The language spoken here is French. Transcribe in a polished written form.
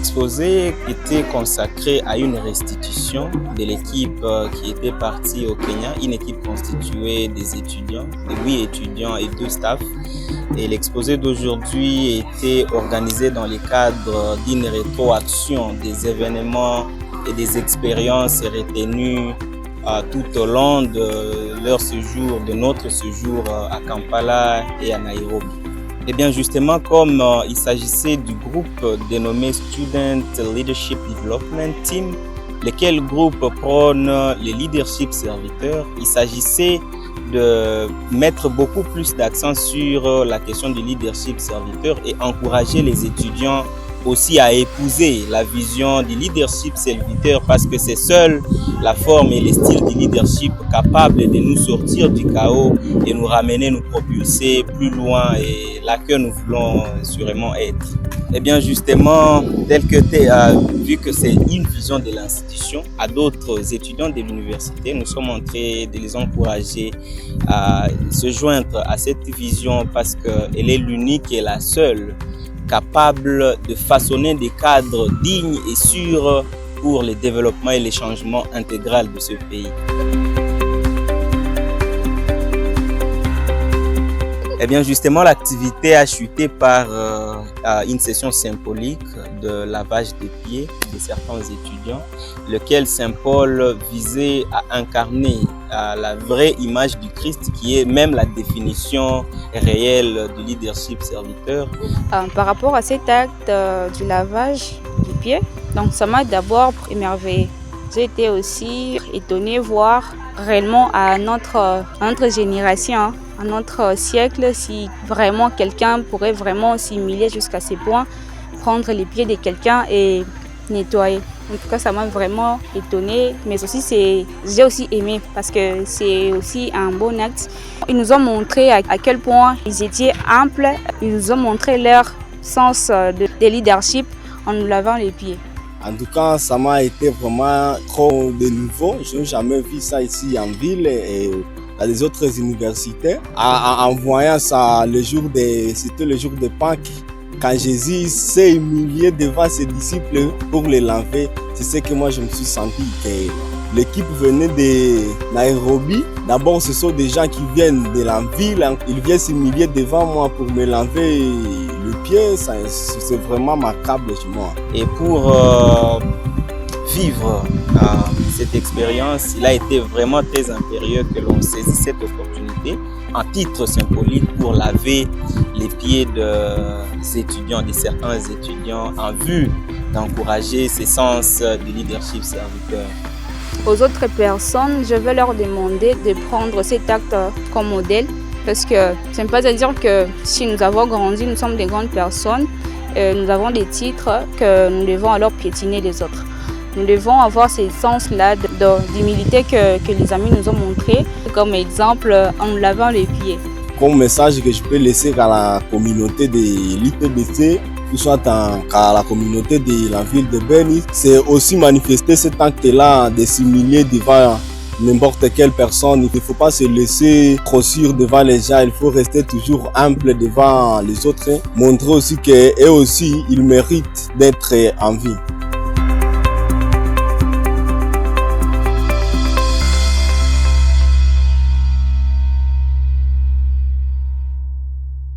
L'exposé était consacré à une restitution de l'équipe qui était partie au Kenya, une équipe constituée des étudiants, de 8 étudiants et 2 staffs. Et l'exposé d'aujourd'hui était organisé dans le cadre d'une rétroaction des événements et des expériences retenues tout au long de leur séjour, de notre séjour à Kampala et à Nairobi. Et bien justement, comme il s'agissait du groupe dénommé Student Leadership Development Team, lequel groupe prône le leadership serviteur, il s'agissait de mettre beaucoup plus d'accent sur la question du leadership serviteur et encourager les étudiants aussi à épouser la vision du leadership serviteur parce que c'est seule la forme et le style du leadership capable de nous sortir du chaos et nous ramener, nous propulser plus loin et là que nous voulons sûrement être. Et bien justement, vu que c'est une vision de l'institution, à d'autres étudiants de l'université, nous sommes en train de les encourager à se joindre à cette vision parce qu'elle est l'unique et la seule capable de façonner des cadres dignes et sûrs pour le développement et le changement intégral de ce pays. Eh bien justement, l'activité a chuté par une session symbolique de lavage des pieds de certains étudiants, lequel symbole visait à incarner la vraie image du Christ qui est même la définition réelle du leadership serviteur. Par rapport à cet acte du lavage des pieds, donc ça m'a d'abord émerveillée. J'ai été aussi étonnée de voir réellement à notre génération, à notre siècle, si vraiment quelqu'un pourrait vraiment s'humilier jusqu'à ce point, prendre les pieds de quelqu'un et nettoyer. En tout cas, ça m'a vraiment étonnée, mais aussi j'ai aussi aimé parce que c'est aussi un bon acte. Ils nous ont montré à quel point ils étaient amples, ils nous ont montré leur sens de leadership en nous lavant les pieds. En tout cas, ça m'a été vraiment trop de nouveau. Je n'ai jamais vu ça ici en ville et à des autres universités. En voyant ça c'était le jour de Pâques, quand Jésus s'est humilié devant ses disciples pour les laver, c'est ce que moi je me suis senti. Que l'équipe venait de Nairobi. D'abord, ce sont des gens qui viennent de la ville. Ils viennent s'humilier devant moi pour me laver le pied. C'est vraiment marquable chez moi. Et pour vivre cette expérience, il a été vraiment très impérieux que l'on saisisse cette opportunité en titre symbolique pour laver les pieds des étudiants, de certains étudiants, en vue d'encourager ce sens de leadership serviteur. Aux autres personnes, je vais leur demander de prendre cet acte comme modèle parce que ce n'est pas à dire que si nous avons grandi, nous sommes des grandes personnes, nous avons des titres que nous devons alors piétiner les autres. Nous devons avoir ce sens-là d'humilité que les amis nous ont montré comme exemple en nous lavant les pieds. Comme message que je peux laisser à la communauté de l'ITBC, ou soit à la communauté de la ville de Beni, c'est aussi manifester cet acte-là de s'humilier devant n'importe quelle personne. Il ne faut pas se laisser grossir devant les gens, il faut rester toujours humble devant les autres. Montrer aussi qu'eux aussi, ils méritent d'être en vie.